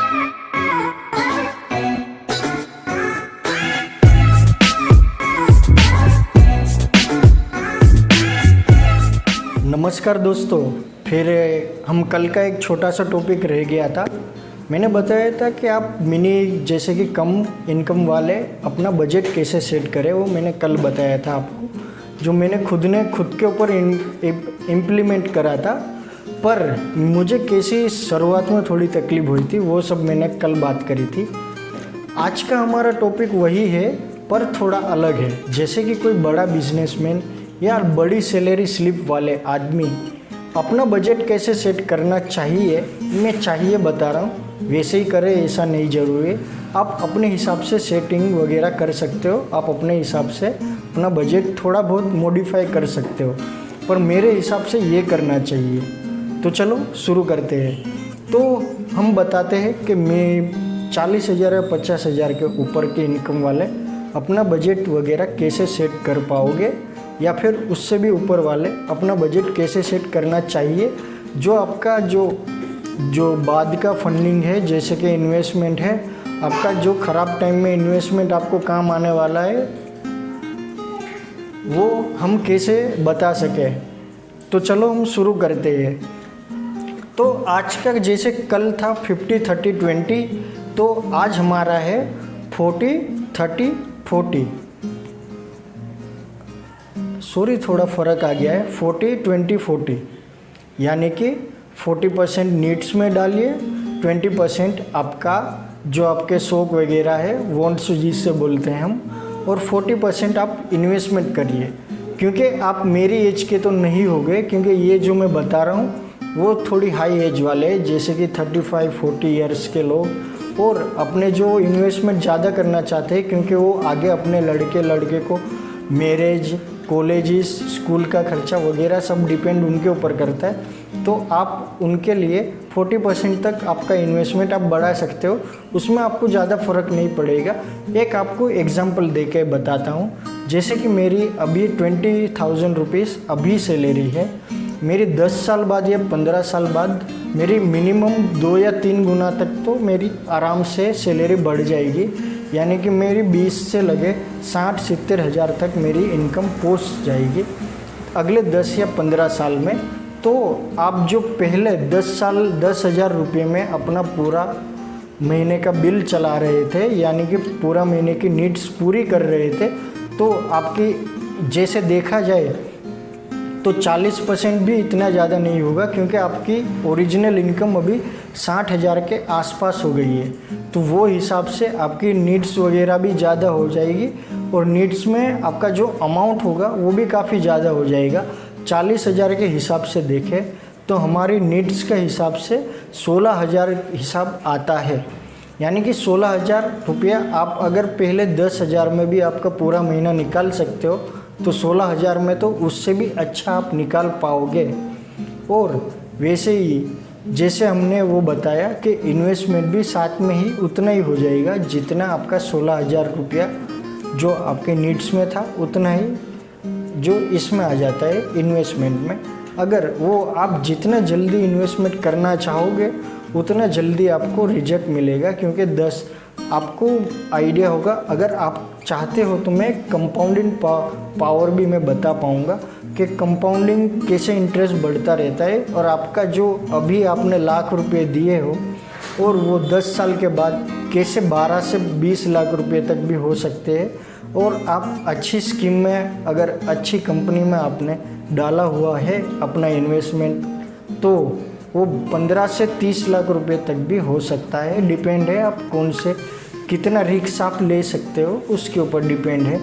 नमस्कार दोस्तों, फिर हम कल का एक छोटा सा टॉपिक रह गया था। मैंने बताया था कि आप मिनी जैसे कि कम इनकम वाले अपना बजट कैसे सेट करें, वो मैंने कल बताया था आपको, जो मैंने खुद के ऊपर इम्प्लीमेंट करा था। पर मुझे कैसी शुरुआत में थोड़ी तकलीफ हुई थी, वो सब मैंने कल बात करी थी। आज का हमारा टॉपिक वही है पर थोड़ा अलग है। जैसे कि कोई बड़ा बिजनेसमैन या बड़ी सैलरी स्लिप वाले आदमी अपना बजट कैसे सेट करना चाहिए, मैं चाहिए बता रहा हूँ। वैसे ही करें ऐसा नहीं ज़रूरी है, आप अपने हिसाब से सेटिंग वगैरह कर सकते हो। आप अपने हिसाब से अपना बजट थोड़ा बहुत मॉडिफाई कर सकते हो, पर मेरे हिसाब से ये करना चाहिए। तो चलो शुरू करते हैं। तो हम बताते हैं कि मैं 40,000 या 50,000 के ऊपर के इनकम वाले अपना बजट वगैरह कैसे सेट कर पाओगे, या फिर उससे भी ऊपर वाले अपना बजट कैसे सेट करना चाहिए। जो आपका जो बाद का फंडिंग है, जैसे कि इन्वेस्टमेंट है, आपका जो ख़राब टाइम में इन्वेस्टमेंट आपको काम आने वाला है, वो हम कैसे बता सकें। तो चलो हम शुरू करते हैं। तो आज का जैसे कल था 50-30-20, तो आज हमारा है 40-30-40। सॉरी, थोड़ा फ़र्क आ गया है। 40-20-40 यानी कि 40% नीड्स में डालिए, 20% आपका जो आपके शौक वगैरह है, वांट्स जिससे बोलते हैं हम, और 40% आप इन्वेस्टमेंट करिए। क्योंकि आप मेरी एज के तो नहीं हो गए, क्योंकि ये जो मैं बता रहा हूँ वो थोड़ी हाई एज वाले हैं, जैसे कि 35-40 ईयर्स के लोग, और अपने जो इन्वेस्टमेंट ज़्यादा करना चाहते हैं, क्योंकि वो आगे अपने लड़के को मैरिज, कॉलेजेस, स्कूल का खर्चा वगैरह सब डिपेंड उनके ऊपर करता है। तो आप उनके लिए 40% तक आपका इन्वेस्टमेंट आप बढ़ा सकते हो, उसमें आपको ज़्यादा फ़र्क नहीं पड़ेगा। एक आपको एग्जांपल दे के बताता हूँ। जैसे कि मेरी अभी 20,000 रुपीज़ अभी सैलरी है। मेरी 10 साल बाद या 15 साल बाद मेरी मिनिमम 2 या 3 गुना तक तो मेरी आराम से सैलरी बढ़ जाएगी। यानी कि मेरी 20 से लगे 60-70 हज़ार तक मेरी इनकम पहुंच जाएगी अगले 10 या 15 साल में। तो आप जो पहले 10,000 रुपये में अपना पूरा महीने का बिल चला रहे थे, यानी कि पूरा महीने की नीड्स पूरी कर रहे थे, तो आपकी जैसे देखा जाए तो 40% भी इतना ज़्यादा नहीं होगा, क्योंकि आपकी ओरिजिनल इनकम अभी 60,000 के आसपास हो गई है। तो वो हिसाब से आपकी नीड्स वगैरह भी ज़्यादा हो जाएगी, और नीड्स में आपका जो अमाउंट होगा वो भी काफ़ी ज़्यादा हो जाएगा। 40,000 के हिसाब से देखें तो हमारी नीड्स के हिसाब से 16,000 हिसाब आता है। यानी कि 16,000 रुपया आप अगर पहले 10,000 में भी आपका पूरा महीना निकाल सकते हो, तो 16,000 में तो उससे भी अच्छा आप निकाल पाओगे। और वैसे ही जैसे हमने वो बताया कि इन्वेस्टमेंट भी साथ में ही उतना ही हो जाएगा, जितना आपका 16,000 रुपया जो आपके नीड्स में था उतना ही जो इसमें आ जाता है इन्वेस्टमेंट में। अगर वो आप जितना जल्दी इन्वेस्टमेंट करना चाहोगे उतना जल्दी आपको रिजल्ट मिलेगा, क्योंकि 10 आपको आइडिया होगा। अगर आप चाहते हो तो मैं कंपाउंडिंग पावर भी मैं बता पाऊँगा कि कंपाउंडिंग कैसे इंटरेस्ट बढ़ता रहता है, और आपका जो अभी आपने लाख रुपए दिए हो और वो 10 साल के बाद कैसे 12 से 20 लाख रुपए तक भी हो सकते हैं। और आप अच्छी स्कीम में, अगर अच्छी कंपनी में आपने डाला हुआ है अपना इन्वेस्टमेंट, तो वो 15 से 30 लाख रुपए तक भी हो सकता है। डिपेंड है आप कौन से कितना रिस्क आप ले सकते हो, उसके ऊपर डिपेंड है।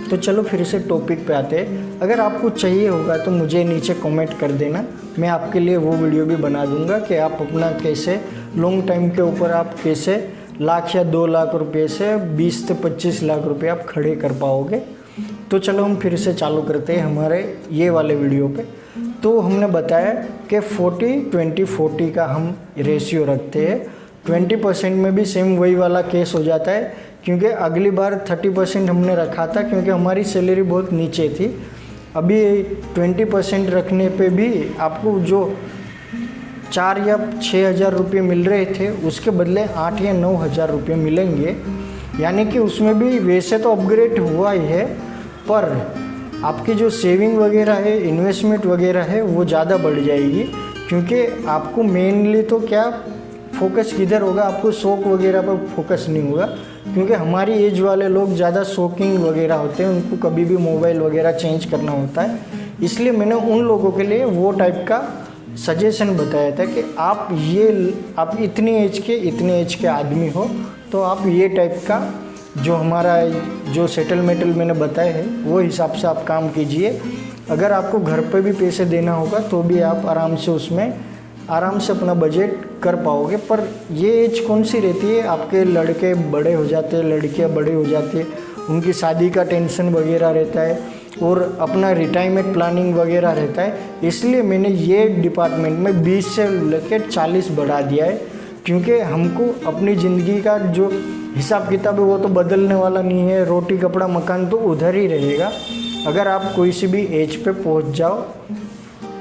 तो चलो फिर से टॉपिक पे आते हैं। अगर आपको चाहिए होगा तो मुझे नीचे कमेंट कर देना, मैं आपके लिए वो वीडियो भी बना दूंगा कि आप अपना कैसे लॉन्ग टाइम के ऊपर आप कैसे लाख या 2 लाख रुपए से 20 से 25 लाख रुपए आप खड़े कर पाओगे। तो चलो हम फिर से चालू करते हैं हमारे ये वाले वीडियो पे। तो हमने बताया कि 40-20-40 का हम रेशियो रखते हैं। 20% में भी सेम वही वाला केस हो जाता है, क्योंकि अगली बार 30% हमने रखा था, क्योंकि हमारी सैलरी बहुत नीचे थी। अभी 20% रखने पे भी आपको जो 4 या 6 हज़ार रुपये मिल रहे थे, उसके बदले 8 या 9 हज़ार रुपये मिलेंगे। यानी कि उसमें भी वैसे तो अपग्रेड हुआ ही है, पर आपकी जो सेविंग वगैरह है, इन्वेस्टमेंट वगैरह है, वो ज़्यादा बढ़ जाएगी। क्योंकि आपको मेनली तो क्या फोकस किधर होगा, आपको शौक वगैरह पर फोकस नहीं होगा। क्योंकि हमारी एज वाले लोग ज़्यादा शौकिंग वगैरह होते हैं, उनको कभी भी मोबाइल वगैरह चेंज करना होता है। इसलिए मैंने उन लोगों के लिए वो टाइप का सजेशन बताया था कि आप इतनी एज के आदमी हो तो आप ये टाइप का जो हमारा जो सेटलमेंटल मैंने बताए हैं वो हिसाब से आप काम कीजिए। अगर आपको घर पे भी पैसे देना होगा तो भी आप आराम से अपना बजट कर पाओगे। पर ये एज कौन सी रहती है, आपके लड़के बड़े हो जाते हैं, लड़कियां बड़े हो जाती है, उनकी शादी का टेंशन वगैरह रहता है और अपना रिटायरमेंट प्लानिंग वगैरह रहता है। इसलिए मैंने ये डिपार्टमेंट में 20 से लेकर 40 बढ़ा दिया है। क्योंकि हमको अपनी ज़िंदगी का जो हिसाब किताब है वो तो बदलने वाला नहीं है, रोटी कपड़ा मकान तो उधर ही रहेगा। अगर आप कोई सी भी एज पे पहुंच जाओ,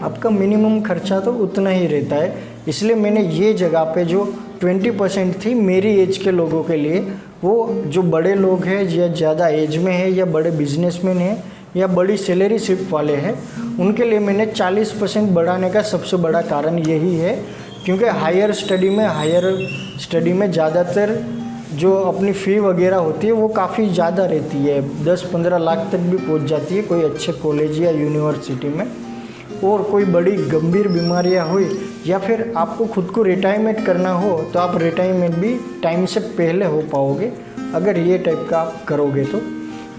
आपका मिनिमम खर्चा तो उतना ही रहता है। इसलिए मैंने ये जगह पे जो 20% थी मेरी एज के लोगों के लिए, वो जो बड़े लोग हैं या ज़्यादा एज में है या बड़े बिजनेसमैन हैं या बड़ी सैलरी शिफ्ट वाले हैं, उनके लिए मैंने 40% बढ़ाने का सबसे बड़ा कारण यही है। क्योंकि हायर स्टडी में ज़्यादातर जो अपनी फ़ी वगैरह होती है वो काफ़ी ज़्यादा रहती है, 10-15 लाख तक भी पहुंच जाती है कोई अच्छे कॉलेज या यूनिवर्सिटी में। और कोई बड़ी गंभीर बीमारियां हो या फिर आपको खुद को रिटायरमेंट करना हो तो आप रिटायरमेंट भी टाइम से पहले हो पाओगे अगर ये टाइप का आप करोगे तो।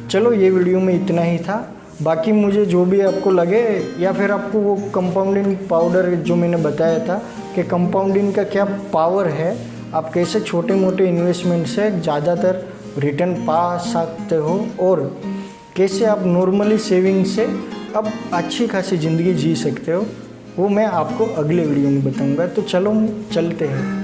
चलो ये वीडियो में इतना ही था। बाकी मुझे जो भी आपको लगे या फिर आपको वो कंपाउंडिंग पाउडर जो मैंने बताया था कि कंपाउंडिंग का क्या पावर है, आप कैसे छोटे मोटे इन्वेस्टमेंट से ज़्यादातर रिटर्न पा सकते हो और कैसे आप नॉर्मली सेविंग से अब अच्छी खासी ज़िंदगी जी सकते हो, वो मैं आपको अगले वीडियो में बताऊंगा। तो चलो चलते हैं।